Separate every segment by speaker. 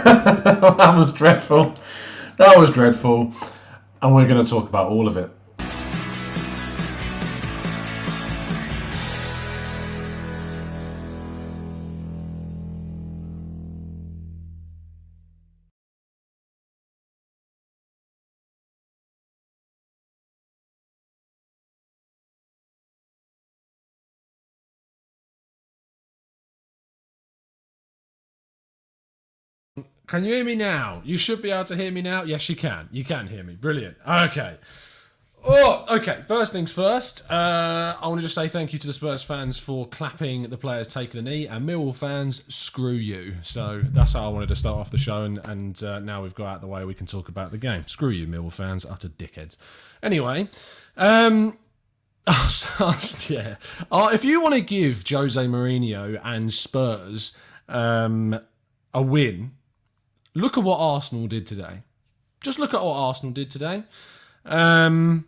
Speaker 1: That was dreadful. That was dreadful. And we're going to talk about all of it.
Speaker 2: Can you hear me now? You should be able to hear me now. Yes, you can. You can hear me. Brilliant. Okay. Oh, okay. First things first. I want to just say thank you to the Spurs fans for clapping the players taking a knee, and Millwall fans, screw you. So that's how I wanted to start off the show, and now we've got out of the way, we can talk about the game. Screw you, Millwall fans, utter dickheads. Anyway, yeah. If you want to give Jose Mourinho and Spurs a win, look at what Arsenal did today. Just look at what Arsenal did today. And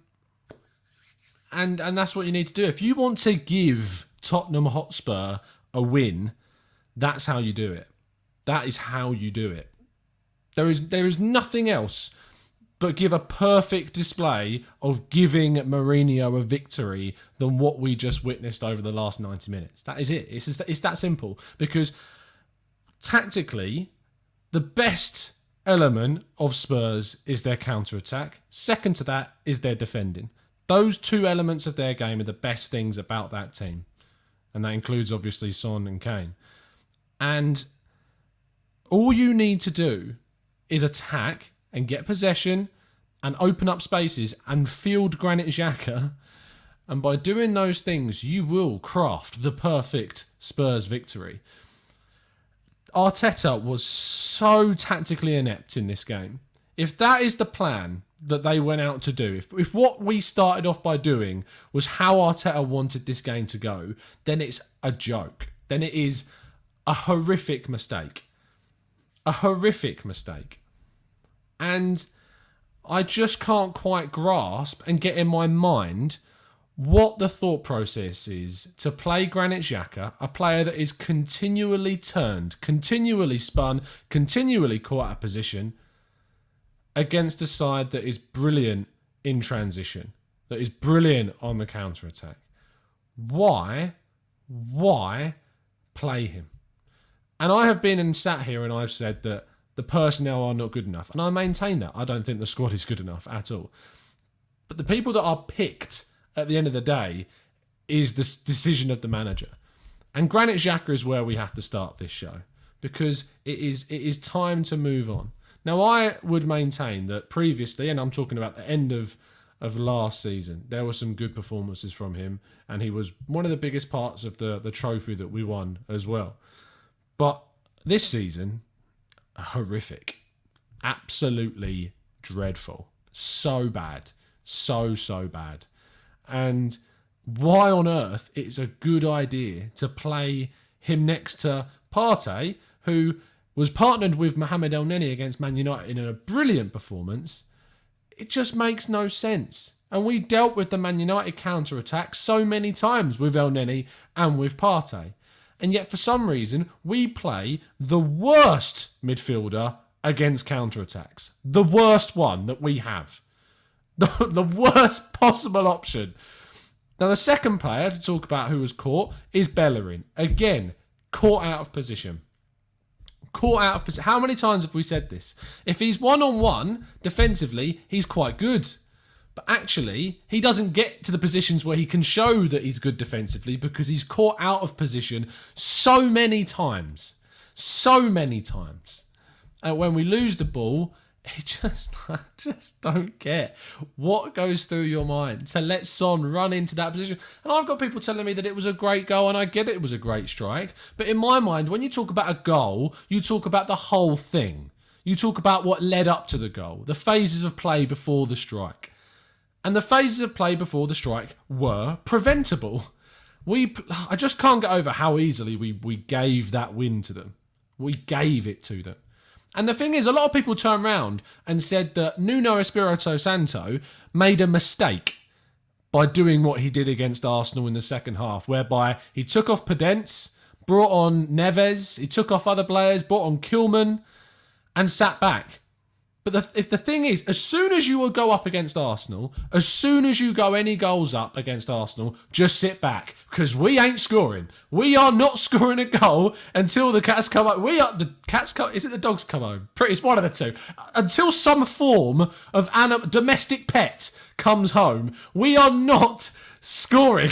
Speaker 2: that's what you need to do. If you want to give Tottenham Hotspur a win, that's how you do it. That is how you do it. There is nothing else but give a perfect display of giving Mourinho a victory than what we just witnessed over the last 90 minutes. That is it. It's that simple. Because tactically, the best element of Spurs is their counter-attack. Second to that is their defending. Those two elements of their game are the best things about that team. And that includes, obviously, Son and Kane. And all you need to do is attack and get possession and open up spaces and field Granit Xhaka. And by doing those things, you will craft the perfect Spurs victory. Arteta was so tactically inept in this game. If that is the plan that they went out to do, if what we started off by doing was how Arteta wanted this game to go, then it's a joke. Then it is a horrific mistake. A horrific mistake. And I just can't quite grasp and get in my mind what the thought process is to play Granit Xhaka, a player that is continually turned, continually spun, continually caught out of position, against a side that is brilliant in transition, that is brilliant on the counter-attack. Why play him? And I have been and sat here and I've said that the personnel are not good enough. And I maintain that. I don't think the squad is good enough at all. But the people that are picked at the end of the day is the decision of the manager. And Granit Xhaka is where we have to start this show, because it is time to move on. Now, I would maintain that previously, and I'm talking about the end of last season, there were some good performances from him, and he was one of the biggest parts of the trophy that we won as well. But this season, horrific. Absolutely dreadful. So bad. So bad. And why on earth it's a good idea to play him next to Partey, who was partnered with Mohamed El Neni against Man United in a brilliant performance, it just makes no sense. And we dealt with the Man United counter-attack so many times with El Neni and with Partey. And yet for some reason, we play the worst midfielder against counter-attacks. The worst one that we have. The worst possible option. Now, the second player to talk about who was caught is Bellerin. Again, caught out of position. Caught out of position. How many times have we said this? If he's one-on-one, defensively, he's quite good. But actually, he doesn't get to the positions where he can show that he's good defensively because he's caught out of position so many times. So many times. And when we lose the ball, I just don't get what goes through your mind to let Son run into that position. And I've got people telling me that it was a great goal, and I get it was a great strike. But in my mind, when you talk about a goal, you talk about the whole thing. You talk about what led up to the goal, the phases of play before the strike. And the phases of play before the strike were preventable. I just can't get over how easily we gave that win to them. We gave it to them. And the thing is, a lot of people turned around and said that Nuno Espirito Santo made a mistake by doing what he did against Arsenal in the second half, whereby he took off Podence, brought on Neves, he took off other players, brought on Kilman, and sat back. But if the thing is, as soon as you will go up against Arsenal, as soon as you go any goals up against Arsenal, just sit back, because we ain't scoring. We are not scoring a goal until the cats come home. Is it the dogs come home? It's one of the two. Until some form of domestic pet comes home, we are not scoring.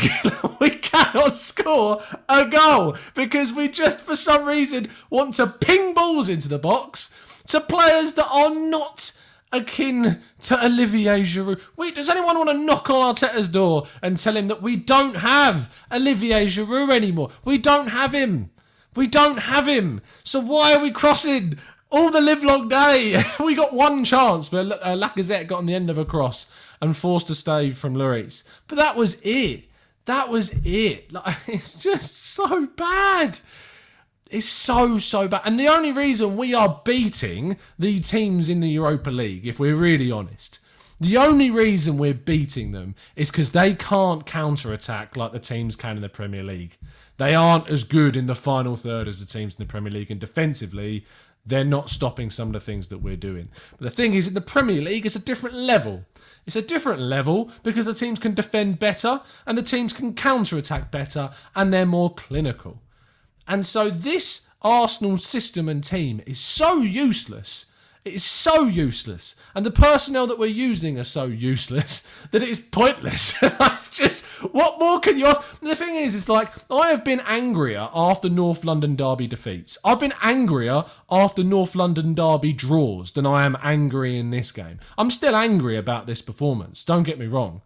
Speaker 2: We cannot score a goal because we just, for some reason, want to ping balls into the box to players that are not akin to Olivier Giroud. Does anyone want to knock on Arteta's door and tell him that we don't have Olivier Giroud anymore? We don't have him. We don't have him. So why are we crossing all the livelong day? We got one chance, but Lacazette got on the end of a cross and forced a stave from Lloris. But that was it. That was it. It's just so bad. It's so bad. And the only reason we are beating the teams in the Europa League, if we're really honest, the only reason we're beating them is because they can't counter-attack like the teams can in the Premier League. They aren't as good in the final third as the teams in the Premier League, and defensively, they're not stopping some of the things that we're doing. But the thing is, in the Premier League, it's a different level. It's a different level because the teams can defend better and the teams can counter-attack better and they're more clinical. And so this Arsenal system and team is so useless. It is so useless. And the personnel that we're using are so useless that it is pointless. It's just, what more can you ask? The thing is, it's like, I have been angrier after North London Derby defeats. I've been angrier after North London Derby draws than I am angry in this game. I'm still angry about this performance, don't get me wrong.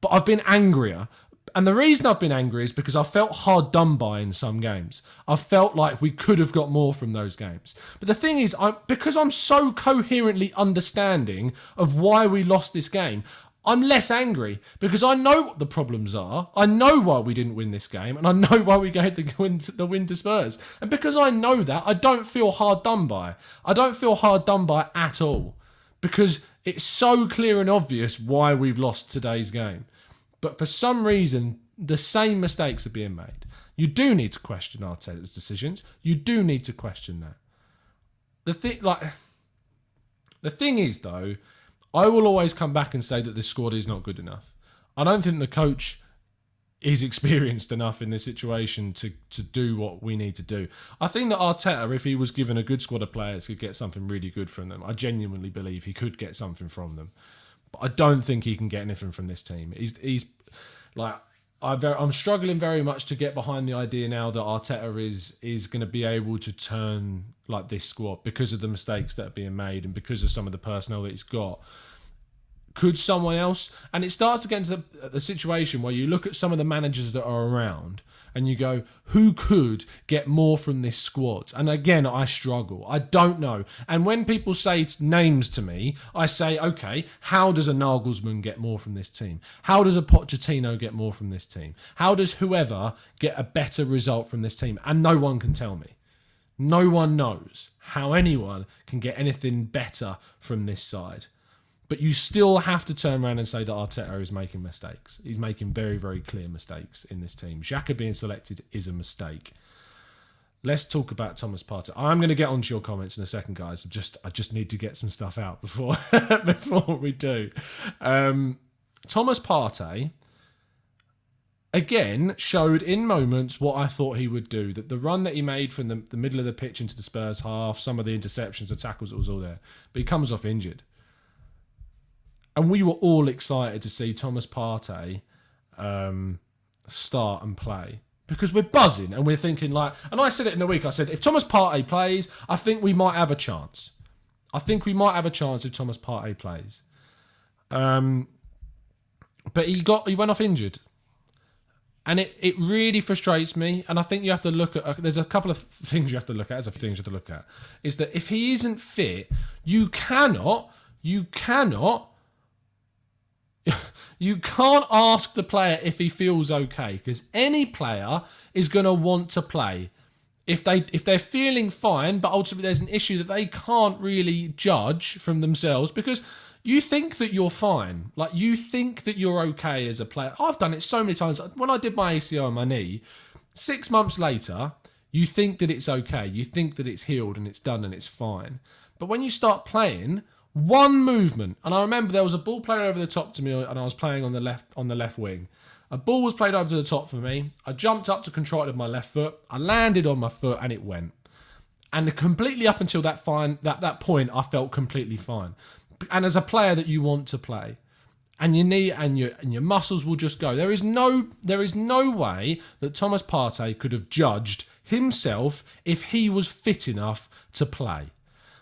Speaker 2: But I've been angrier. And the reason I've been angry is because I felt hard done by in some games. I felt like we could have got more from those games. But the thing is, because I'm so coherently understanding of why we lost this game, I'm less angry because I know what the problems are. I know why we didn't win this game, and I know why we gave the win to Spurs. And because I know that, I don't feel hard done by. I don't feel hard done by at all because it's so clear and obvious why we've lost today's game. But for some reason, the same mistakes are being made. You do need to question Arteta's decisions. You do need to question that. The thing is, though, I will always come back and say that this squad is not good enough. I don't think the coach is experienced enough in this situation to do what we need to do. I think that Arteta, if he was given a good squad of players, could get something really good from them. I genuinely believe he could get something from them. But I don't think he can get anything from this team. I'm struggling very much to get behind the idea now that Arteta is going to be able to turn like this squad because of the mistakes that are being made and because of some of the personnel that he's got. Could someone else? And it starts to get into the situation where you look at some of the managers that are around and you go, who could get more from this squad? And again, I struggle. I don't know. And when people say names to me, I say, okay, how does a Nagelsmann get more from this team? How does a Pochettino get more from this team? How does whoever get a better result from this team? And no one can tell me. No one knows how anyone can get anything better from this side. But you still have to turn around and say that Arteta is making mistakes. He's making very, very clear mistakes in this team. Xhaka being selected is a mistake. Let's talk about Thomas Partey. I'm going to get onto your comments in a second, guys. I just need to get some stuff out before we do. Thomas Partey, again, showed in moments what I thought he would do. That the run that he made from the middle of the pitch into the Spurs half, some of the interceptions, the tackles, it was all there. But he comes off injured. And we were all excited to see Thomas Partey start and play because we're buzzing and we're thinking and I said it in the week, I said, if Thomas Partey plays, I think we might have a chance. I think we might have a chance if Thomas Partey plays. But he went off injured. And it really frustrates me. And I think you have to look at, there's a couple of things you have to look at, is that if he isn't fit, you can't ask the player if he feels okay, because any player is going to want to play. If they're feeling fine, but ultimately there's an issue that they can't really judge from themselves because you think that you're fine. Like, you think that you're okay as a player. I've done it so many times. When I did my ACL on my knee, 6 months later, You think that it's okay. You think that it's healed and it's done and it's fine. But when you start playing, one movement, and I remember there was a ball played over the top to me, and I was playing on the left wing. A ball was played over to the top for me. I jumped up to control it with my left foot. I landed on my foot and it went. And completely up until that point, I felt completely fine. And as a player that you want to play, and your knee and your muscles will just go. There is no way that Thomas Partey could have judged himself if he was fit enough to play.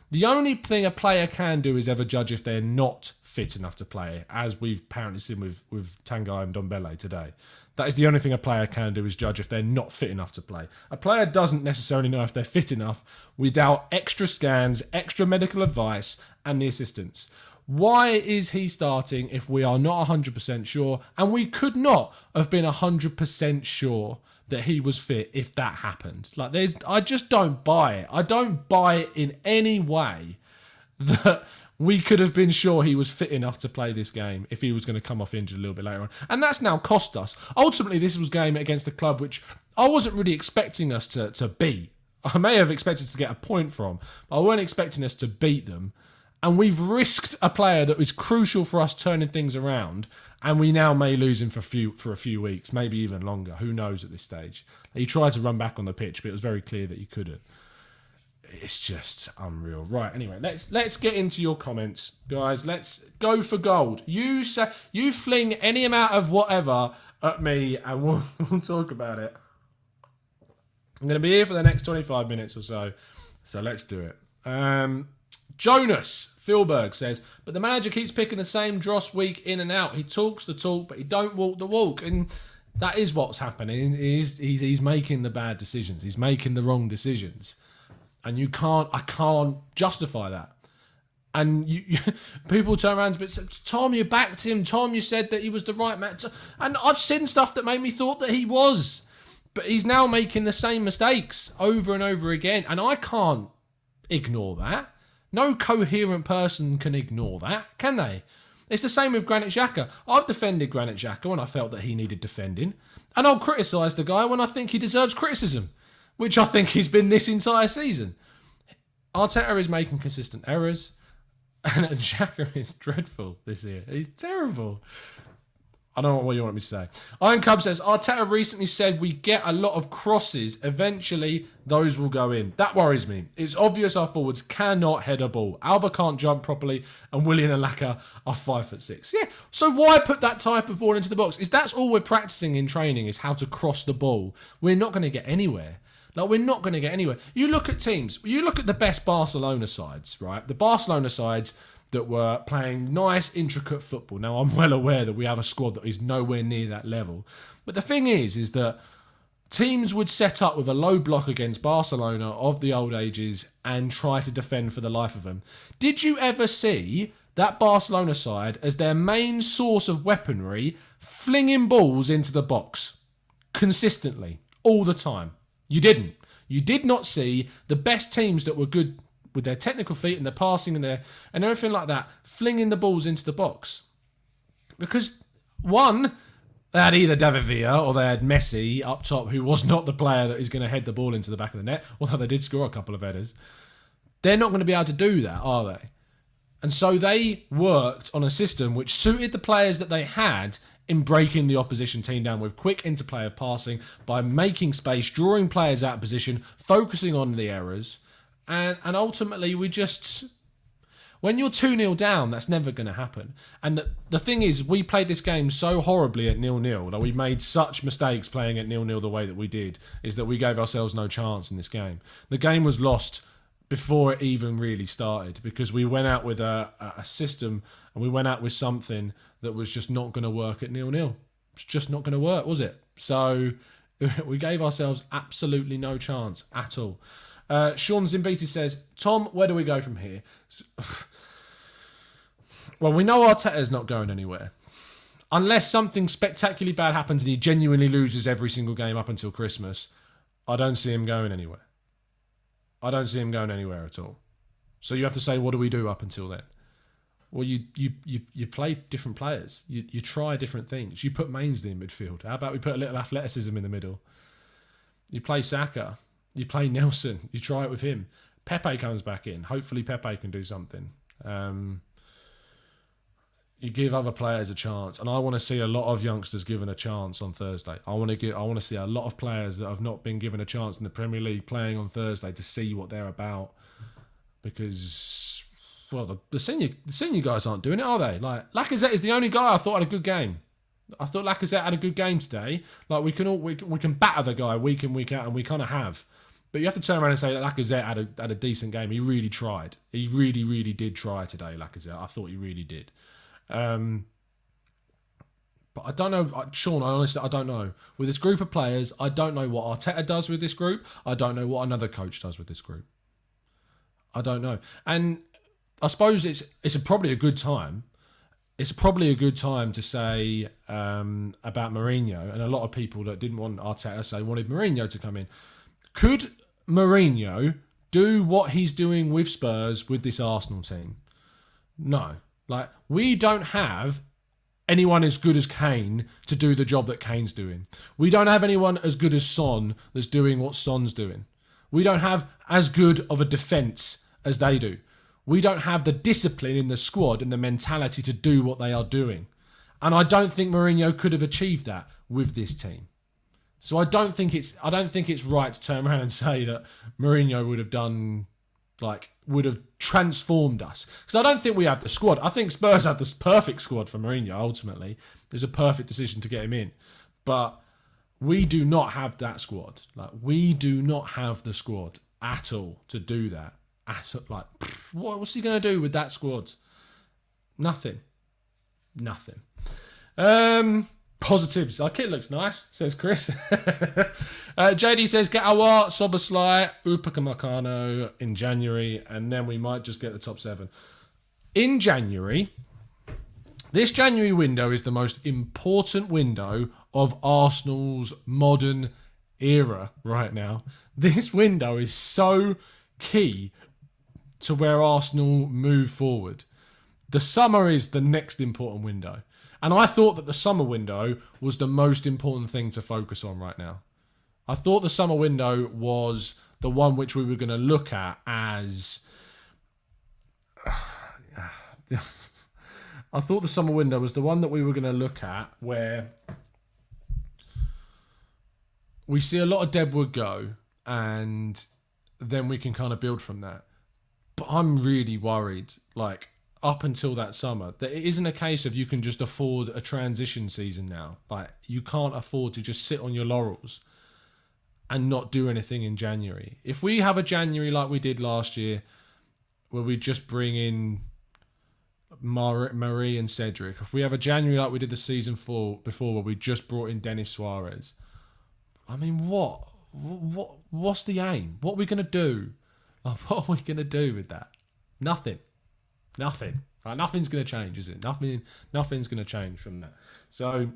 Speaker 2: The only thing a player can do is ever judge if they're not fit enough to play, as we've apparently seen with Tanguy and Ndombele today. That is the only thing a player can do, is judge if they're not fit enough to play. A player doesn't necessarily know if they're fit enough without extra scans, extra medical advice, and the assistance. Why is he starting if we are not 100% sure? And we could not have been 100% sure that he was fit if that happened. I just don't buy it. I don't buy it in any way that we could have been sure he was fit enough to play this game if he was going to come off injured a little bit later on. And that's now cost us. Ultimately, this was a game against a club which I wasn't really expecting us to beat. I may have expected to get a point from, but I weren't expecting us to beat them. And we've risked a player that was crucial for us turning things around, and we now may lose him for a few weeks, maybe even longer. Who knows at this stage? He tried to run back on the pitch, but it was very clear that he couldn't. It's just unreal. Right, anyway, let's get into your comments, guys. Let's go for gold. You fling any amount of whatever at me, and we'll talk about it. I'm going to be here for the next 25 minutes or so let's do it. Jonas Philberg says, but the manager keeps picking the same dross week in and out. He talks the talk, but he don't walk the walk. And that is what's happening. He's making the bad decisions. He's making the wrong decisions. And I can't justify that. And people turn around and say, Tom, you backed him. Tom, you said that he was the right man. And I've seen stuff that made me thought that he was. But he's now making the same mistakes over and over again. And I can't ignore that. No coherent person can ignore that, can they? It's the same with Granit Xhaka. I've defended Granit Xhaka when I felt that he needed defending. And I'll criticise the guy when I think he deserves criticism, which I think he's been this entire season. Arteta is making consistent errors, and Xhaka is dreadful this year. He's terrible. I don't know what you want me to say. Iron Cub says, Arteta recently said we get a lot of crosses. Eventually, those will go in. That worries me. It's obvious our forwards cannot head a ball. Alba can't jump properly, and Willian and Laka are 5'6". Yeah, so why put that type of ball into the box? That's all we're practicing in training, is how to cross the ball. We're not going to get anywhere. We're not going to get anywhere. You look at teams. You look at the best Barcelona sides, right? The Barcelona sides that were playing nice, intricate football. Now, I'm well aware that we have a squad that is nowhere near that level. But the thing is that teams would set up with a low block against Barcelona of the old ages and try to defend for the life of them. Did you ever see that Barcelona side as their main source of weaponry flinging balls into the box consistently, all the time? You didn't. You did not see the best teams that were good with their technical feet and their passing and everything like that, flinging the balls into the box. Because, one, they had either David Villa or they had Messi up top, who was not the player that is going to head the ball into the back of the net, although they did score a couple of headers. They're not going to be able to do that, are they? And so they worked on a system which suited the players that they had in breaking the opposition team down with quick interplay of passing, by making space, drawing players out of position, focusing on the errors. And ultimately, when you're 2-0 down, that's never going to happen. And the thing is, we played this game so horribly at 0-0, that we made such mistakes playing at 0-0 the way that we did, is that we gave ourselves no chance in this game. The game was lost before it even really started, because we went out with a system, and we went out with something that was just not going to work at 0-0. It's just not going to work, was it? So we gave ourselves absolutely no chance at all. Sean Zimbiti says, Tom, where do we go from here? Well, we know Arteta's not going anywhere. Unless something spectacularly bad happens and he genuinely loses every single game up until Christmas, I don't see him going anywhere. I don't see him going anywhere at all. So you have to say, what do we do up until then? Well, you play different players. You try different things. You put Mainsley in midfield. How about we put a little athleticism in the middle? You play Saka. You play Nelson. You try it with him. Pepe comes back in. Hopefully Pepe can do something. You give other players a chance, and I want to see a lot of youngsters given a chance on Thursday. I want to see a lot of players that have not been given a chance in the Premier League playing on Thursday to see what they're about. Because, well, the senior guys aren't doing it, are they? Like, Lacazette is the only guy I thought had a good game. I thought Lacazette had a good game today. Like, we can batter the guy week in, week out, and we kind of have. But you have to turn around and say that Lacazette had a decent game. He really tried. He really, really did try today, Lacazette. I thought he really did. But I don't know, Sean, I don't know. With this group of players, I don't know what Arteta does with this group. I don't know what another coach does with this group. I don't know. And I suppose it's probably a good time. It's probably a good time to say about Mourinho, and a lot of people that didn't want Arteta wanted Mourinho to come in. Could Mourinho do what he's doing with Spurs with this Arsenal team? No. Like, we don't have anyone as good as Kane to do the job that Kane's doing. We don't have anyone as good as Son that's doing what Son's doing. We don't have as good of a defence as they do. We don't have the discipline in the squad and the mentality to do what they are doing. And I don't think Mourinho could have achieved that with this team. So I don't think it's right to turn around and say that Mourinho would have transformed us. Because I don't think we have the squad. I think Spurs have this perfect squad for Mourinho, ultimately. It was a perfect decision to get him in. But we do not have that squad. Like, we do not have the squad at all to do that. What's he going to do with that squad? Nothing. Positives. Our kit looks nice, says Chris. JD says, get Awar, Soboslai, Upamecano in January, and then we might just get the top 7. In January, this January window is the most important window of Arsenal's modern era right now. This window is so key to where Arsenal move forward. The summer is the next important window. And I thought that the summer window was the most important thing to focus on right now. I thought the summer window was the one which we were going to look at as... I thought the summer window was the one that we were going to look at where we see a lot of deadwood go and then we can kind of build from that. But I'm really worried, like, up until that summer, that it isn't a case of you can just afford a transition season now. Like, you can't afford to just sit on your laurels and not do anything in January. If we have a January like we did last year, where we just bring in Marie and Cedric, if we have a January like we did the season before, where we just brought in Denis Suarez, I mean, what's the aim? What are we going to do? Like, what are we going to do with that? Nothing. Right, nothing's going to change, is it? Nothing's going to change from that. So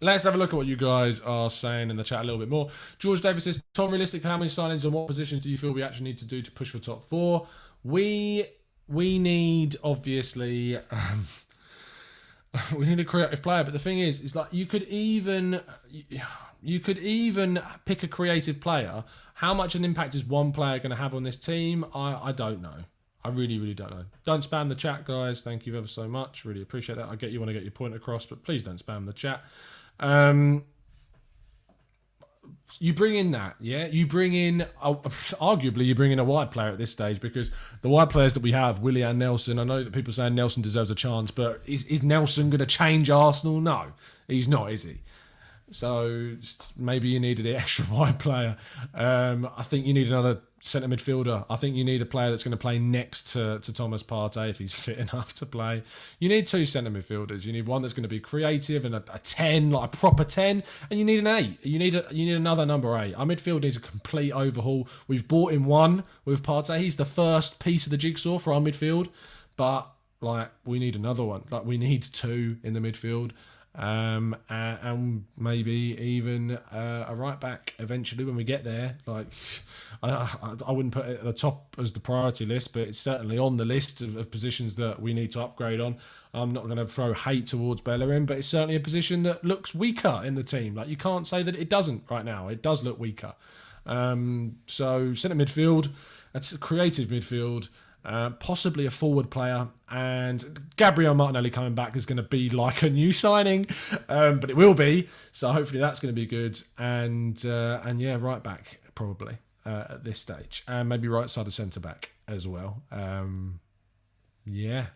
Speaker 2: let's have a look at what you guys are saying in the chat a little bit more. George Davis says, Tom, realistically, how many signings and what positions do you feel we actually need to do to push for top 4? We need, obviously, we need a creative player. But the thing is like you could even pick a creative player. How much an impact is one player going to have on this team? I don't know. I really, really don't know. Don't spam the chat, guys. Thank you ever so much. Really appreciate that. I get you want to get your point across, but please don't spam the chat. You bring in that, yeah? You bring in, arguably, you bring in a wide player at this stage, because the wide players that we have, Willian, Nelson, I know that people are saying Nelson deserves a chance, but is Nelson going to change Arsenal? No, he's not, is he? So maybe you needed an extra wide player. I think you need another centre midfielder. I think you need a player that's going to play next to Thomas Partey if he's fit enough to play. You need 2 centre midfielders. You need one that's going to be creative and a 10, like a proper 10, and you need an 8. You need another number 8. Our midfield needs a complete overhaul. We've bought in one with Partey. He's the first piece of the jigsaw for our midfield, but like we need another one. Like we need 2 in the midfield. And maybe even a right back eventually when we get there. Like I wouldn't put it at the top as the priority list, but it's certainly on the list of positions that we need to upgrade on. I'm not going to throw hate towards Bellerin, but it's certainly a position that looks weaker in the team. Like you can't say that it doesn't right now. It does look weaker. So centre midfield, that's a creative midfield. Possibly a forward player, and Gabriel Martinelli coming back is going to be like a new signing, but it will be. So hopefully that's going to be good. And yeah, right back probably at this stage, and maybe right side of centre back as well. Yeah,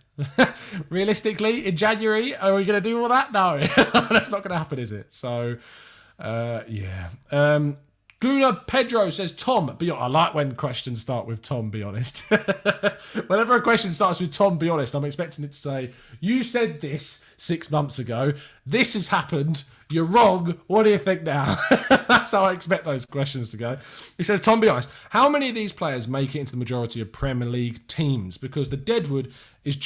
Speaker 2: realistically in January, are we going to do all that? No, that's not going to happen, is it? So yeah. Guna Pedro says, Tom, I like when questions start with Tom, be honest. Whenever a question starts with Tom, be honest, I'm expecting it to say, you said this 6 months ago. This has happened. You're wrong. What do you think now? That's how I expect those questions to go. He says, Tom, be honest, how many of these players make it into the majority of Premier League teams? Because the Deadwood is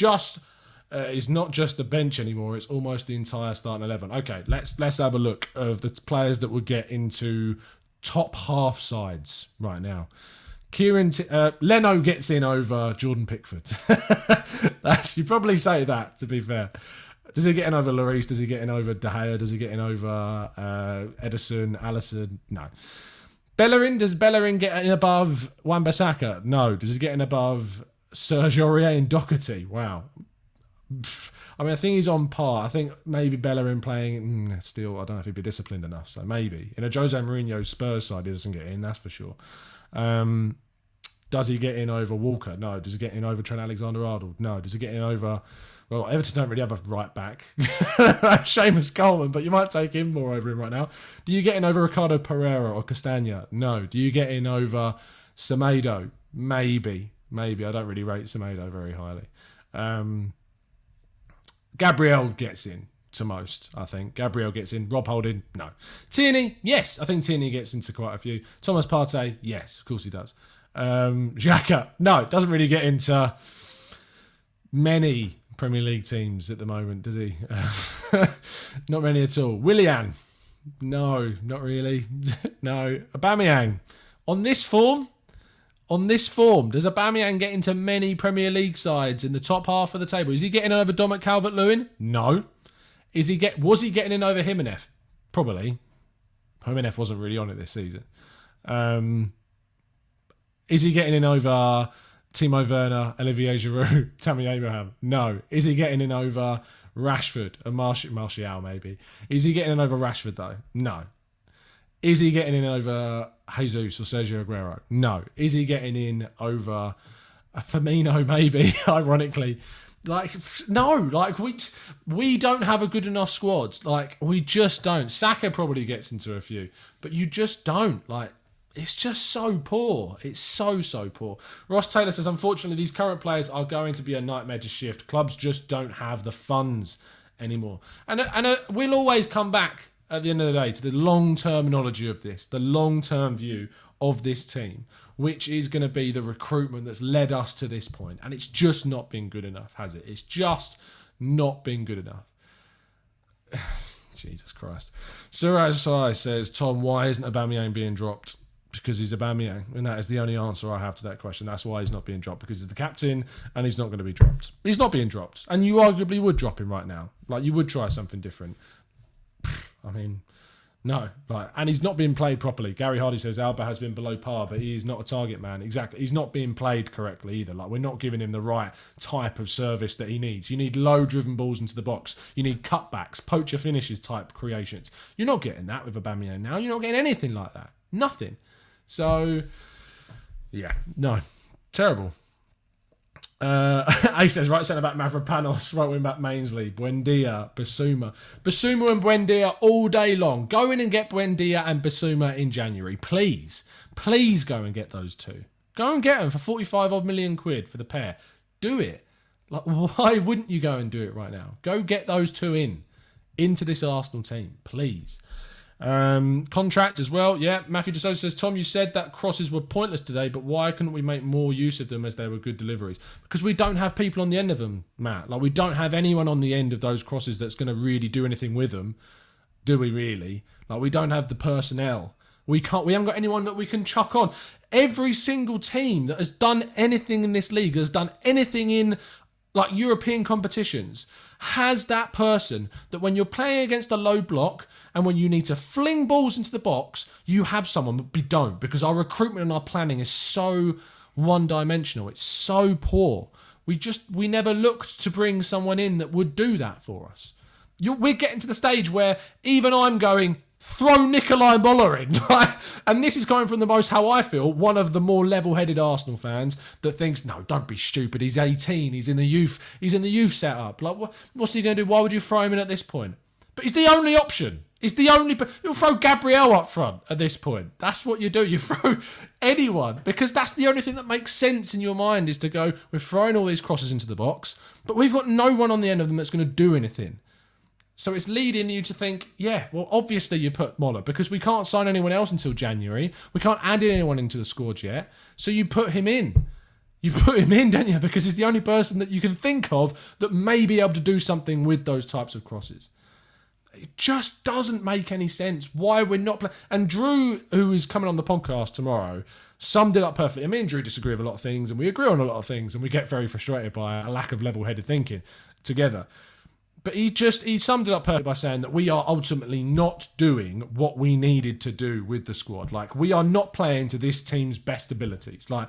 Speaker 2: not just the bench anymore. It's almost the entire starting 11. Okay, let's have a look of the players that would get into top half sides right now. Leno gets in over Jordan Pickford. You probably say that, to be fair. Does he get in over Lloris? Does he get in over De Gea? Does he get in over Ederson, Alisson? No. Does Bellerin get in above Wan-Bissaka? No. Does he get in above Serge Aurier and Doherty? Wow. I mean, I think he's on par. I think maybe Bellerin playing, still, I don't know if he'd be disciplined enough, so maybe. In a Jose Mourinho Spurs side, he doesn't get in, that's for sure. Does he get in over Walker? No. Does he get in over Trent Alexander-Arnold? No. Does he get in over... Well, Everton don't really have a right back. Seamus Coleman, but you might take him more over him right now. Do you get in over Ricardo Pereira or Castagna? No. Do you get in over Semedo? Maybe. I don't really rate Semedo very highly. Gabriel gets in to most, I think. Gabriel gets in. Rob Holding, no. Tierney, yes. I think Tierney gets into quite a few. Thomas Partey, yes. Of course he does. Xhaka, no. Doesn't really get into many Premier League teams at the moment, does he? Not many at all. Willian, no. Not really. No. Aubameyang, on this form, does Aubameyang get into many Premier League sides in the top half of the table? Is he getting over Dominic Calvert-Lewin? No. Was he getting in over Jimenez? Probably. Jimenez wasn't really on it this season. Is he getting in over Timo Werner, Olivier Giroud, Tammy Abraham? No. Is he getting in over Rashford and Martial maybe? Is he getting in over Rashford though? No. Is he getting in over Jesus or Sergio Aguero? No. Is he getting in over Firmino maybe, ironically? No. We don't have a good enough squad. We just don't. Saka probably gets into a few, but you just don't. It's just so poor. It's so poor. Ross Taylor says, unfortunately, these current players are going to be a nightmare to shift. Clubs just don't have the funds anymore. And we'll always come back at the end of the day to the long-term knowledge of this, the long-term view of this team, which is going to be the recruitment that's led us to this point. And it's just not been good enough, has it? It's just not been good enough. Jesus Christ. Suraj Sai says, Tom, why isn't Aubameyang being dropped? Because he's Aubameyang, and that is the only answer I have to that question. That's why he's not being dropped, because he's the captain and he's not going to be dropped. He's not being dropped, and you arguably would drop him right now. You would try something different. I mean, no. And he's not being played properly. Gary Hardy says Alba has been below par, but he is not a target man. Exactly. He's not being played correctly either. We're not giving him the right type of service that he needs. You need low-driven balls into the box. You need cutbacks, poacher finishes type creations. You're not getting that with Aubameyang now. You're not getting anything like that. Nothing. So, yeah, no, terrible. He says, right centre back Mavropanos, right wing back Mainsley, Buendia, Basuma and Buendia all day long. Go in and get Buendia and Basuma in January, please. Please go and get those two. Go and get them for 45 odd million quid for the pair. Do it. Why wouldn't you go and do it right now? Go get those two into this Arsenal team, please. Contract as well, yeah. Matthew DeSosa says, Tom, you said that crosses were pointless today, but why couldn't we make more use of them as they were good deliveries? Because we don't have people on the end of them, Matt. We don't have anyone on the end of those crosses that's going to really do anything with them. Do we really? We don't have the personnel. We haven't got anyone that we can chuck on. Every single team that has done anything in this league, has done anything in like European competitions, has that person that when you're playing against a low block and when you need to fling balls into the box, you have someone, but we don't, because our recruitment and our planning is so one-dimensional. It's so poor. We never looked to bring someone in that would do that for us. We're getting to the stage where even I'm going, throw Nikolai Moller in. Right? And this is coming from the most, how I feel, one of the more level-headed Arsenal fans that thinks, no, don't be stupid. He's 18. He's in the youth setup. Like, what's he going to do? Why would you throw him in at this point? But he's the only option. You'll throw Gabriel up front at this point. That's what you do. You throw anyone, because that's the only thing that makes sense in your mind, is to go, we're throwing all these crosses into the box, but we've got no one on the end of them that's going to do anything. So it's leading you to think, yeah, well, obviously you put Moller, because we can't sign anyone else until January. We can't add anyone into the squad yet. So you put him in. You put him in, don't you? Because he's the only person that you can think of that may be able to do something with those types of crosses. It just doesn't make any sense why we're not playing. And Drew, who is coming on the podcast tomorrow, summed it up perfectly. And me and Drew disagree with a lot of things, and we agree on a lot of things, and we get very frustrated by a lack of level-headed thinking together. But he summed it up perfectly by saying that we are ultimately not doing what we needed to do with the squad. Like, we are not playing to this team's best abilities. Like,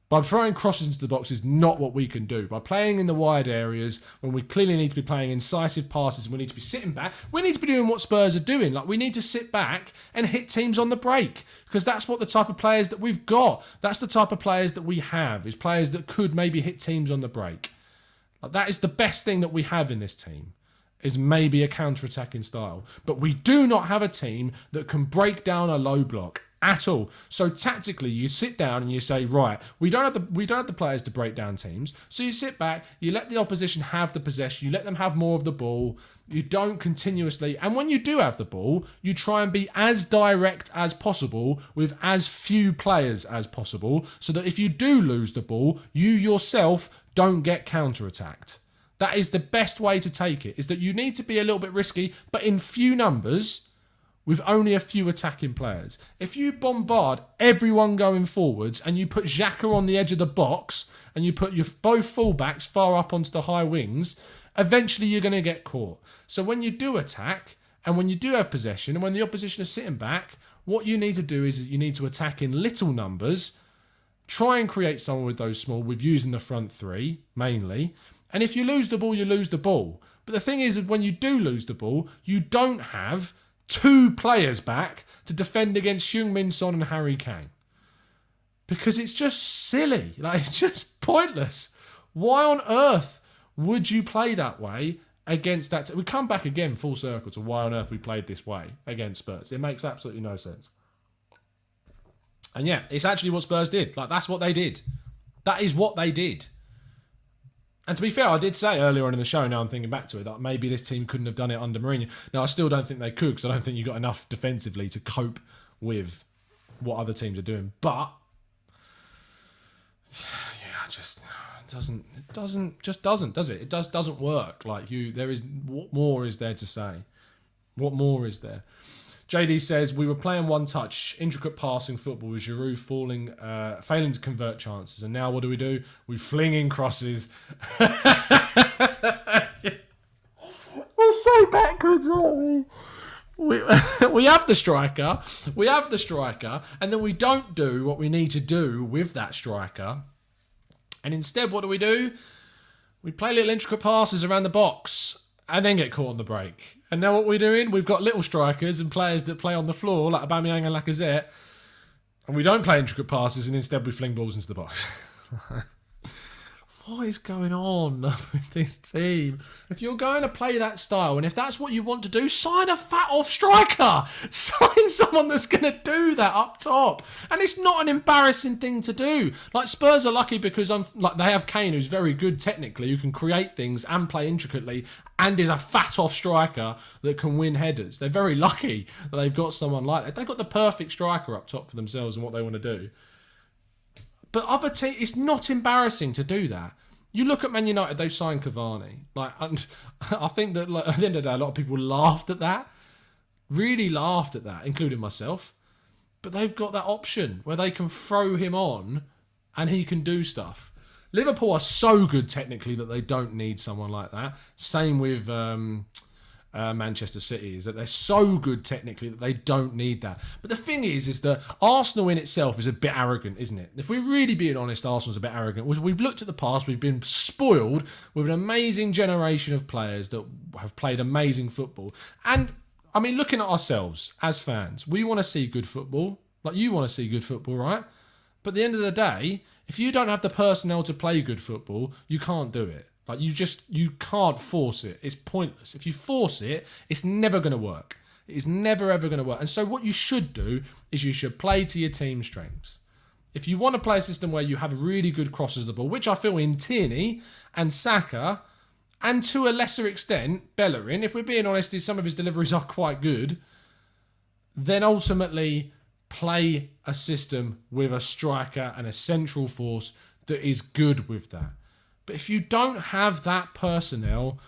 Speaker 2: by throwing crosses into the box is not what we can do. By playing in the wide areas, when we clearly need to be playing incisive passes, and we need to be sitting back, we need to be doing what Spurs are doing. Like, we need to sit back and hit teams on the break, because that's what the type of players that we've got. That's the type of players that we have, is players that could maybe hit teams on the break. Like, that is the best thing that we have in this team, is maybe a counter-attacking style. But we do not have a team that can break down a low block at all. So tactically, you sit down and you say, right, we don't have the players to break down teams. So you sit back, you let the opposition have the possession, you let them have more of the ball. You don't continuously, and when you do have the ball, you try and be as direct as possible with as few players as possible, so that if you do lose the ball, you yourself don't get counter-attacked. That is the best way to take it, is that you need to be a little bit risky, but in few numbers, with only a few attacking players. If you bombard everyone going forwards and you put Xhaka on the edge of the box and you put your both fullbacks far up onto the high wings, eventually you're going to get caught. So when you do attack and when you do have possession and when the opposition is sitting back, what you need to do is you need to attack in little numbers, try and create someone with those small, with using the front three mainly. And if you lose the ball, you lose the ball. But the thing is, when you do lose the ball, you don't have two players back to defend against Heung-min Son and Harry Kane. Because it's just silly. Like, it's just pointless. Why on earth would you play that way against that? We come back again full circle to why on earth we played this way against Spurs. It makes absolutely no sense. And yeah, it's actually what Spurs did. Like, that's what they did. That is what they did. And to be fair, I did say earlier on in the show, now I'm thinking back to it, that maybe this team couldn't have done it under Mourinho. Now, I still don't think they could, because I don't think you got enough defensively to cope with what other teams are doing. But yeah, it doesn't, does it? It doesn't work. Like, what more is there to say? What more is there? JD says, we were playing one touch, intricate passing football with Giroud failing to convert chances. And now what do? We fling in crosses. We're so backwards, aren't we? We have the striker. And then we don't do what we need to do with that striker. And instead, what do? We play little intricate passes around the box and then get caught on the break. And now what we're doing, we've got little strikers and players that play on the floor, like Aubameyang and Lacazette, and we don't play intricate passes, and instead we fling balls into the box. What is going on with this team? If you're going to play that style, and if that's what you want to do, sign a fat-off striker. Sign someone that's going to do that up top. And it's not an embarrassing thing to do. Like, Spurs are lucky because they have Kane, who's very good technically, who can create things and play intricately, and is a fat-off striker that can win headers. They're very lucky that they've got someone like that. They've got the perfect striker up top for themselves and what they want to do. But other teams, it's not embarrassing to do that. You look at Man United, they've signed Cavani. Like, I think that at the end of the day, a lot of people laughed at that. Really laughed at that, including myself. But they've got that option where they can throw him on and he can do stuff. Liverpool are so good technically that they don't need someone like that. Same with Manchester City, is that they're so good technically that they don't need that. But the thing is that Arsenal in itself is a bit arrogant, isn't it? If we're really being honest, Arsenal's a bit arrogant. We've looked at the past, we've been spoiled with an amazing generation of players that have played amazing football. And, I mean, looking at ourselves as fans, we want to see good football. Like, you want to see good football, right? But at the end of the day, if you don't have the personnel to play good football, you can't do it. Like, you can't force it. It's pointless. If you force it, it's never going to work. It is never, ever going to work. And so what you should do is you should play to your team's strengths. If you want to play a system where you have really good crosses of the ball, which I feel in Tierney and Saka, and to a lesser extent, Bellerin, if we're being honest, some of his deliveries are quite good, then ultimately play a system with a striker and a central force that is good with that. But if you don't have that personnel,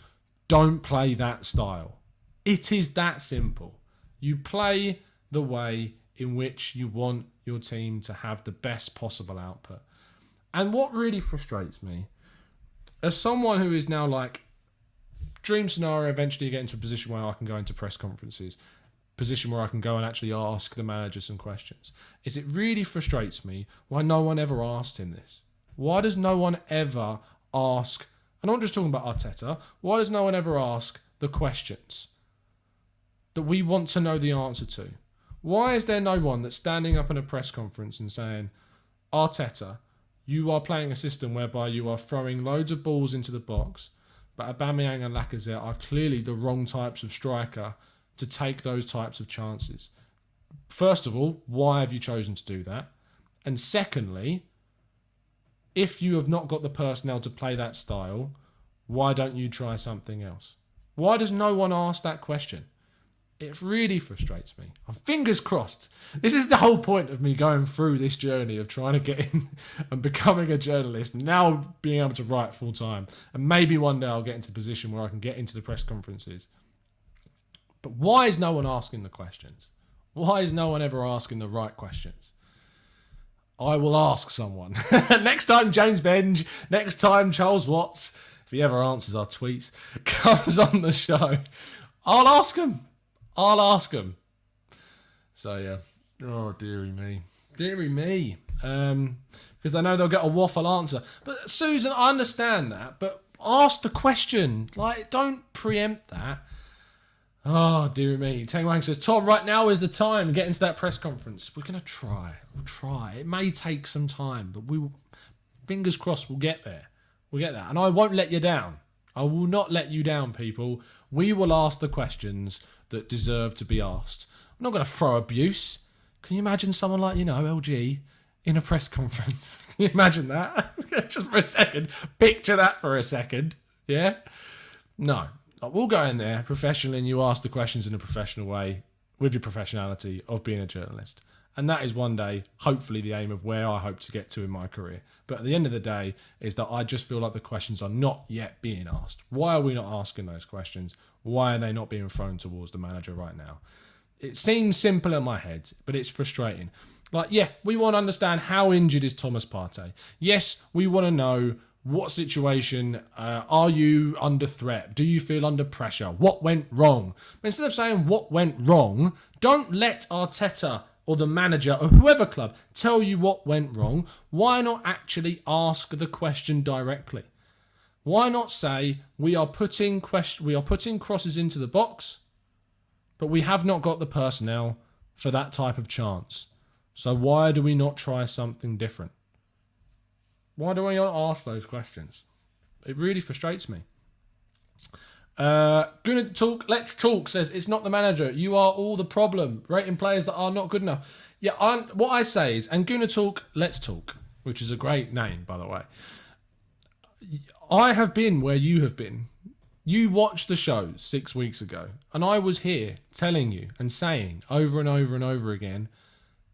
Speaker 2: don't play that style. It is that simple. You play the way in which you want your team to have the best possible output. And what really frustrates me, as someone who is now like, dream scenario, eventually get into a position where I can go into press conferences, position where I can go and actually ask the manager some questions, is it really frustrates me why no one ever asked him this. Why does no one ever ask, and I'm not just talking about Arteta, why does no one ever ask the questions that we want to know the answer to? Why is there no one that's standing up in a press conference and saying, Arteta, you are playing a system whereby you are throwing loads of balls into the box, but Aubameyang and Lacazette are clearly the wrong types of striker to take those types of chances. First of all, why have you chosen to do that? And secondly, if you have not got the personnel to play that style, why don't you try something else? Why does no one ask that question? It really frustrates me. Fingers crossed. This is the whole point of me going through this journey of trying to get in and becoming a journalist, now being able to write full time. And maybe one day I'll get into the position where I can get into the press conferences. But why is no one asking the questions? Why is no one ever asking the right questions? I will ask someone. Next time James Benge, next time Charles Watts, if he ever answers our tweets, comes on the show, I'll ask him. I'll ask him. So, yeah. Oh, dearie me. Dearie me. Because I know they'll get a waffle answer. But, Susan, I understand that. But ask the question. Like, don't preempt that. Oh, dear me. Tang Wang says, Tom, right now is the time to get into that press conference. We're going to try. We'll try. It may take some time, but fingers crossed, we'll get there. We'll get there. And I won't let you down. I will not let you down, people. We will ask the questions that deserve to be asked. I'm not going to throw abuse. Can you imagine someone like, LG in a press conference? Can you imagine that? Just for a second. Picture that for a second. Yeah? No. We'll go in there professionally and you ask the questions in a professional way with your professionality of being a journalist. And that is one day, hopefully, the aim of where I hope to get to in my career. But at the end of the day, is that I just feel like the questions are not yet being asked. Why are we not asking those questions? Why are they not being thrown towards the manager right now? It seems simple in my head, but it's frustrating. Like, yeah, we want to understand how injured is Thomas Partey. Yes, we want to know what situation, are you under threat? Do you feel under pressure? What went wrong? But instead of saying what went wrong, don't let Arteta or the manager or whoever club tell you what went wrong. Why not actually ask the question directly? Why not say we are putting crosses into the box, but we have not got the personnel for that type of chance. So why do we not try something different? Why do we not ask those questions? It really frustrates me. Gonna talk. Let's talk. Says it's not the manager. You are all the problem. Rating players that are not good enough. Yeah. What I say is, and Gonna talk. Let's talk, which is a great name, by the way. I have been where you have been. You watched the shows 6 weeks ago, and I was here telling you and saying over and over and over again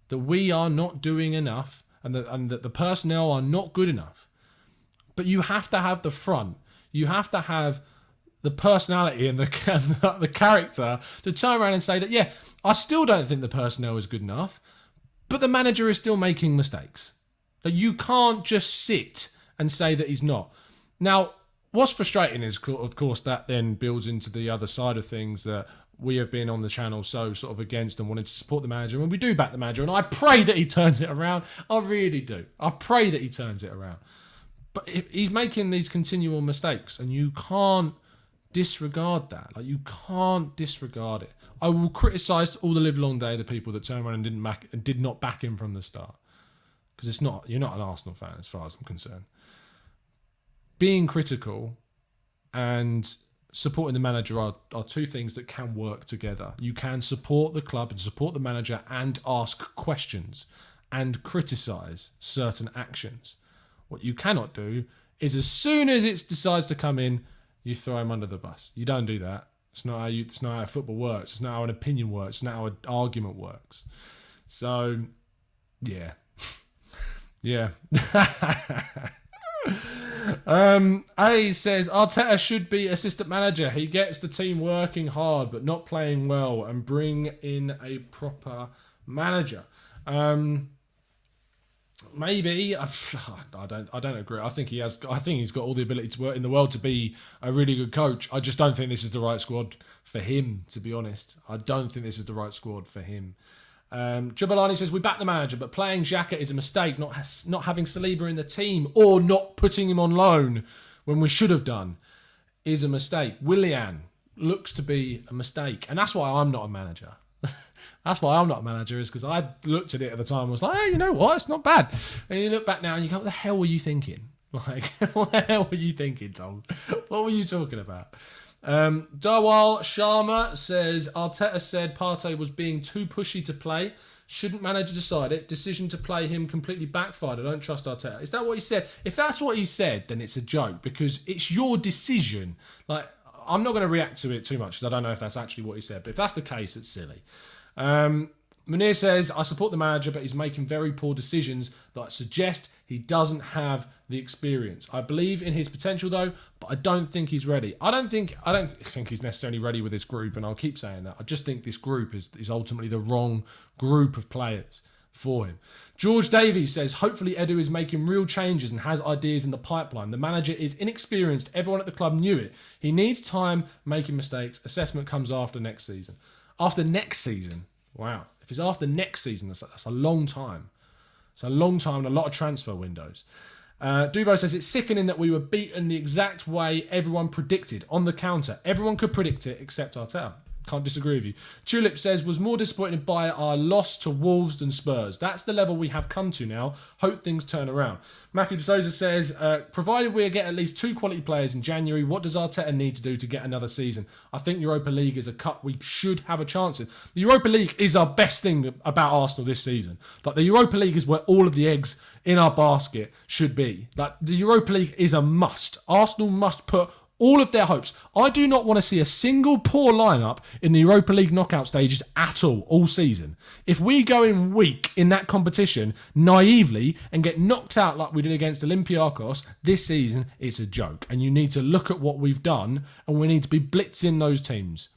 Speaker 2: that we are not doing enough, and that the personnel are not good enough. But you have to have the front. You have to have the personality and the character to turn around and say that, yeah, I still don't think the personnel is good enough, but the manager is still making mistakes. That you can't just sit and say that he's not. Now, what's frustrating is, of course, that then builds into the other side of things that we have been on the channel so sort of against and wanted to support the manager. And we do back the manager. And I pray that he turns it around. I really do. I pray that he turns it around. But he's making these continual mistakes. And you can't disregard that. Like, you can't disregard it. I will criticise all the live long day the people that turn around and did not back him from the start. Because you're not an Arsenal fan as far as I'm concerned. Being critical and supporting the manager are two things that can work together. You can support the club and support the manager and ask questions and criticise certain actions. What you cannot do is, as soon as it decides to come in, you throw him under the bus. You don't do that. It's not how football works. It's not how an opinion works. It's not how an argument works. So, yeah. Yeah. A says Arteta should be assistant manager. He gets the team working hard but not playing well, and bring in a proper manager. Maybe I don't agree. I think he's got all the ability to work in the world to be a really good coach. I just don't think this is the right squad for him, to be honest. I don't think this is the right squad for him. Jubilani says, we back the manager, but playing Xhaka is a mistake. Not having Saliba in the team or not putting him on loan when we should have done is a mistake. Willian looks to be a mistake. And that's why I'm not a manager. That's why I'm not a manager, is because I looked at it at the time and was like, hey, you know what? It's not bad. And you look back now and you go, what the hell were you thinking? Like, what the hell were you thinking, Tom? What were you talking about? Dawal Sharma says, Arteta said Partey was being too pushy to play. Shouldn't manager decide it? Decision to play him completely backfired. I don't trust Arteta. Is that what he said? If that's what he said, then it's a joke, because it's your decision. Like, I'm not going to react to it too much because I don't know if that's actually what he said. But if that's the case, it's silly. Munir says, I support the manager, but he's making very poor decisions that suggest he doesn't have the experience. I believe in his potential though, but I don't think he's ready. I don't think he's necessarily ready with this group, and I'll keep saying that. I just think this group is ultimately the wrong group of players for him. George Davies says, hopefully Edu is making real changes and has ideas in the pipeline. The manager is inexperienced. Everyone at the club knew it. He needs time making mistakes. Assessment comes after next season. After next season? Wow. If it's after next season, that's a long time. It's a long time and a lot of transfer windows. Dubo says, it's sickening that we were beaten the exact way everyone predicted on the counter. Everyone could predict it except Arteta. Can't disagree with you. Tulip says, was more disappointed by our loss to Wolves than Spurs. That's the level we have come to now. Hope things turn around. Matthew De Souza says, provided we get at least 2 quality players in January, what does Arteta need to do to get another season? I think Europa League is a cup we should have a chance in. The Europa League is our best thing about Arsenal this season. Like, the Europa League is where all of the eggs in our basket should be. Like, the Europa League is a must. Arsenal must put all of their hopes. I do not want to see a single poor lineup in the Europa League knockout stages at all season. If we go in weak in that competition naively and get knocked out like we did against Olympiacos this season, it's a joke. And you need to look at what we've done, and we need to be blitzing those teams.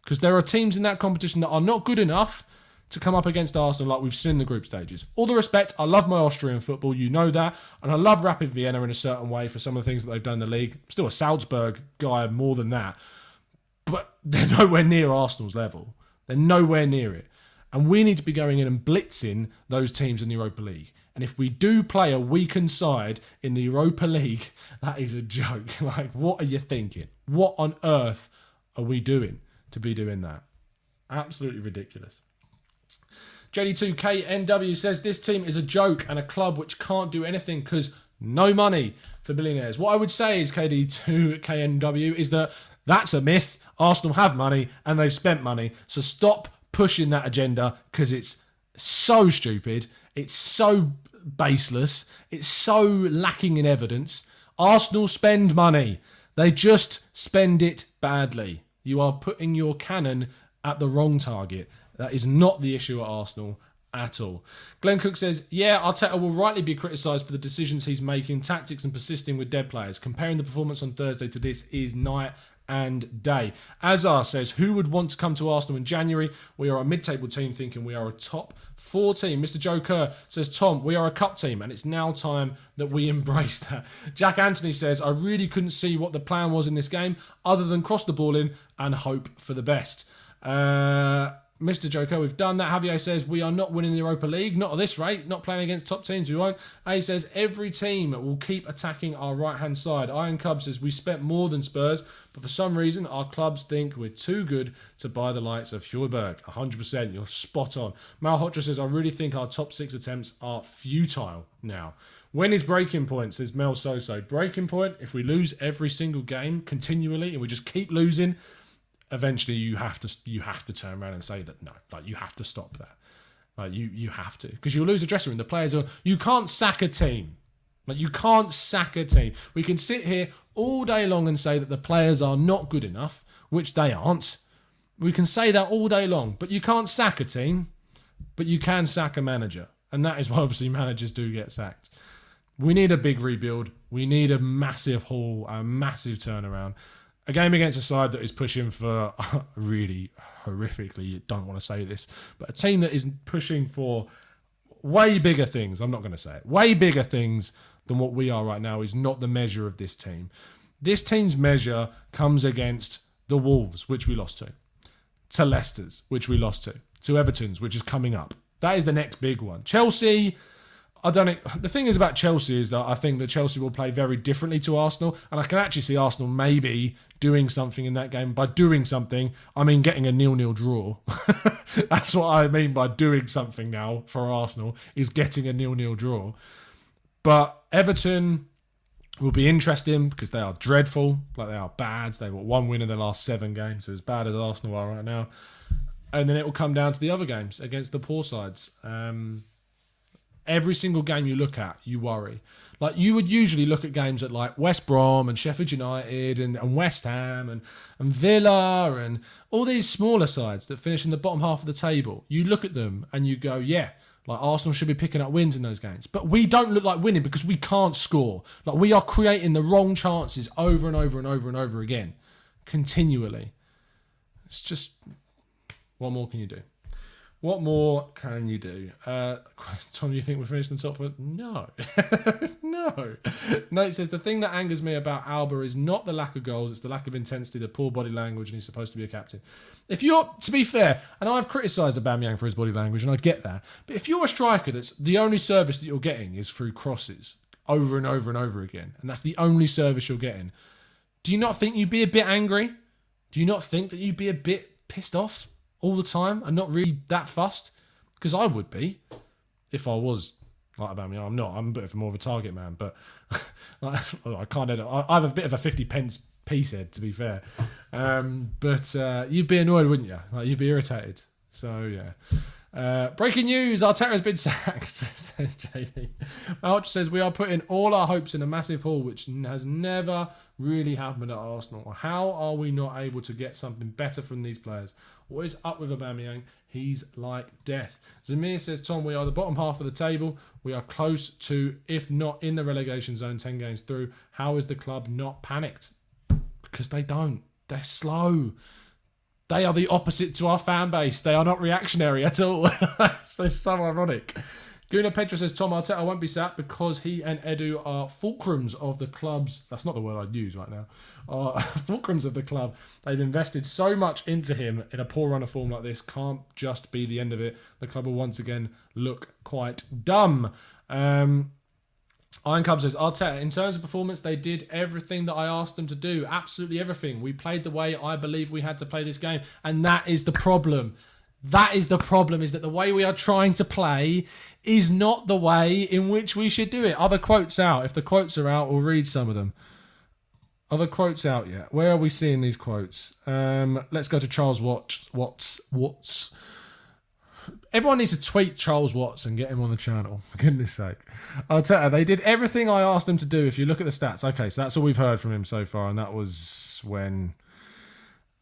Speaker 2: Because there are teams in that competition that are not good enough to come up against Arsenal like we've seen in the group stages. All the respect, I love my Austrian football, you know that, and I love Rapid Vienna in a certain way for some of the things that they've done in the league. I'm still a Salzburg guy more than that, but they're nowhere near Arsenal's level. They're nowhere near it. And we need to be going in and blitzing those teams in the Europa League. And if we do play a weakened side in the Europa League, that is a joke. Like, what are you thinking? What on earth are we doing to be doing that? Absolutely ridiculous. JD2KNW says, this team is a joke and a club which can't do anything because no money for billionaires. What I would say is, KD2KNW, is that that's a myth. Arsenal have money and they've spent money. So stop pushing that agenda, because it's so stupid. It's so baseless. It's so lacking in evidence. Arsenal spend money. They just spend it badly. You are putting your cannon at the wrong target. That is not the issue at Arsenal at all. Glenn Cook says, yeah, Arteta will rightly be criticised for the decisions he's making, tactics and persisting with dead players. Comparing the performance on Thursday to this is night and day. Azar says, who would want to come to Arsenal in January? We are a mid-table team thinking we are a top 4 team. Mr. Joe Kerr says, Tom, we are a cup team and it's now time that we embrace that. Jack Anthony says, I really couldn't see what the plan was in this game other than cross the ball in and hope for the best. Mr. Joker, we've done that. Javier says, we are not winning the Europa League. Not at this rate. Not playing against top teams. We won't. A says, every team will keep attacking our right-hand side. Iron Cub says, we spent more than Spurs, but for some reason, our clubs think we're too good to buy the likes of Hjulberg. 100%. You're spot on. Mal Hotra says, I really think our top 6 attempts are futile now. When is breaking point, says Mel Soso. Breaking point, if we lose every single game continually and we just keep losing, eventually you have to turn around and say that no, like you have to stop that. Like you have to, because you'll lose the dressing room. The players are, you can't sack a team. Like you can't sack a team. We can sit here all day long and say that the players are not good enough, which they aren't. We can say that all day long, but you can't sack a team, but you can sack a manager. And that is why obviously managers do get sacked. We need a big rebuild. We need a massive haul, a massive turnaround. A game against a side that is pushing for, really horrifically, you don't want to say this, but a team that is pushing for way bigger things. I'm not going to say it. Way bigger things than what we are right now is not the measure of this team. This team's measure comes against the Wolves, which we lost to Leicester's, which we lost to Everton's, which is coming up. That is the next big one. Chelsea, I don't know. The thing is about Chelsea is that I think that Chelsea will play very differently to Arsenal, and I can actually see Arsenal maybe doing something in that game. By doing something, I mean getting a 0-0 draw. That's what I mean by doing something now for Arsenal, is getting a 0-0 draw. But Everton will be interesting because they are dreadful, like they are bad. They've got 1 win in their last 7 games, so as bad as Arsenal are right now. And then it will come down to the other games against the poor sides. Every single game you look at, you worry. Like you would usually look at games at like West Brom and Sheffield United and West Ham and Villa and all these smaller sides that finish in the bottom half of the table. You look at them and you go, yeah, like Arsenal should be picking up wins in those games. But we don't look like winning because we can't score. Like we are creating the wrong chances over and over and over and over again, continually. It's just, what more can you do? What more can you do? Tom, you think we're finished in the top 4? No. No. Nate says, the thing that angers me about Alba is not the lack of goals, it's the lack of intensity, the poor body language, and he's supposed to be a captain. If you're, to be fair, and I've criticised Aubameyang for his body language, and I get that, but if you're a striker that's the only service that you're getting is through crosses over and over and over again, and that's the only service you're getting, do you not think you'd be a bit angry? Do you not think that you'd be a bit pissed off all the time and not really that fussed? Because I would be if I was like Aubameyang. I'm not. I'm a bit more of a target man, but I can't edit. I have a bit of a 50 pence piece head, to be fair. But you'd be annoyed, wouldn't you? Like you'd be irritated. So yeah. Breaking news: Arteta has been sacked, says JD. Arch says we are putting all our hopes in a massive haul, which has never really happened at Arsenal. How are we not able to get something better from these players? What is up with Aubameyang? He's like death. Zamir says, Tom, we are the bottom half of the table. We are close to, if not in the relegation zone, 10 games through. How is the club not panicked? Because they don't. They're slow. They are the opposite to our fan base. They are not reactionary at all. So ironic. Guna Petra says, Tom Arteta won't be sacked because he and Edu are fulcrums of the club's... That's not the word I'd use right now. Fulcrums of the club. They've invested so much into him in a poor run of form like this. Can't just be the end of it. The club will once again look quite dumb. Iron Cub says, Arteta, in terms of performance, they did everything that I asked them to do. Absolutely everything. We played the way I believe we had to play this game. And that is the problem. That is the problem, is that the way we are trying to play is not the way in which we should do it. Are the quotes out? If the quotes are out, we'll read some of them. Are the quotes out yet? Where are we seeing these quotes? Let's go to Charles Watts. Everyone needs to tweet Charles Watts and get him on the channel, for goodness sake. Arteta, they did everything I asked them to do. If you look at the stats. Okay, so that's all we've heard from him so far, and that was when...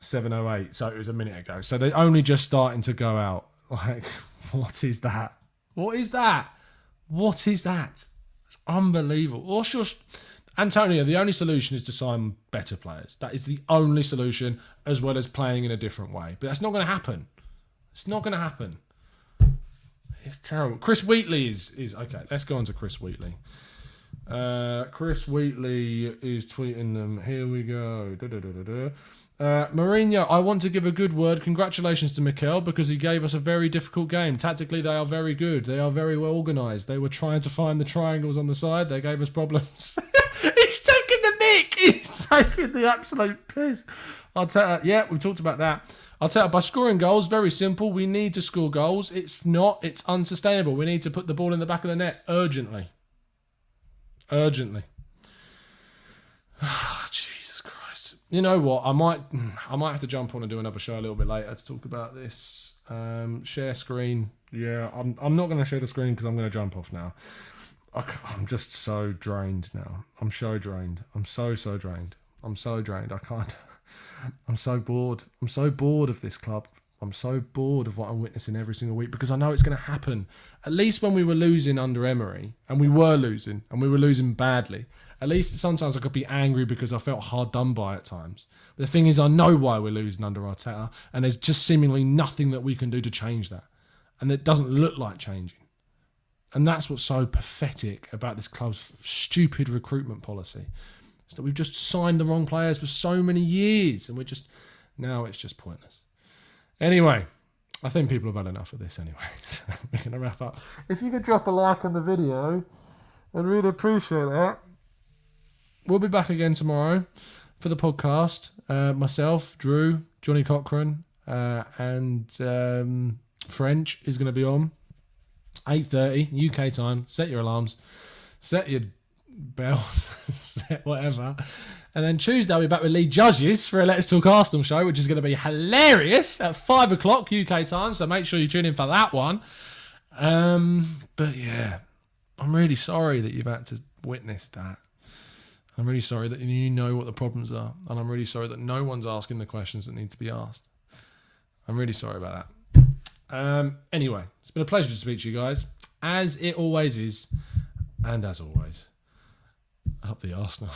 Speaker 2: 7:08, so it was a minute ago. So they're only just starting to go out. Like, what is that? What is that? What is that? It's unbelievable. Antonio, the only solution is to sign better players. That is the only solution, as well as playing in a different way. But that's not going to happen. It's not going to happen. It's terrible. Chris Wheatley is okay. Let's go on to Chris Wheatley. Chris Wheatley is tweeting them. Here we go. Mourinho, I want to give a good word. Congratulations to Mikel because he gave us a very difficult game. Tactically, they are very good. They are very well organised. They were trying to find the triangles on the side. They gave us problems. He's taking the mick. He's taking the absolute piss. Yeah, we've talked about that. I'll tell you, by scoring goals, very simple. We need to score goals. It's unsustainable. We need to put the ball in the back of the net urgently. Urgently. Jesus Christ. You know what? I might have to jump on and do another show a little bit later to talk about this. Share screen. Yeah, I'm not going to share the screen because I'm going to jump off now. I'm just so drained now. I'm so drained. I'm so drained. I'm so drained. I can't. I'm so bored. I'm so bored of this club. I'm so bored of what I'm witnessing every single week because I know it's going to happen. At least when we were losing under Emery, and we were losing badly, at least sometimes I could be angry because I felt hard done by at times. But the thing is, I know why we're losing under Arteta, and there's just seemingly nothing that we can do to change that. And it doesn't look like changing. And that's what's so pathetic about this club's stupid recruitment policy. Is that we've just signed the wrong players for so many years, and now it's just pointless. Anyway, I think people have had enough of this anyway, so we're going to wrap up. If you could drop a like on the video, I'd really appreciate that. We'll be back again tomorrow for the podcast. Myself, Drew, Johnny Cochran, and French is going to be on 8:30 UK time. Set your alarms, set your bells, set whatever. And then Tuesday I'll be back with Lee Judges for a Let's Talk Arsenal show, which is going to be hilarious at 5 o'clock UK time. So make sure you tune in for that one. But yeah, I'm really sorry that you've had to witness that. I'm really sorry that you know what the problems are. And I'm really sorry that no one's asking the questions that need to be asked. I'm really sorry about that. Anyway, it's been a pleasure to speak to you guys, as it always is. And as always, up the Arsenal.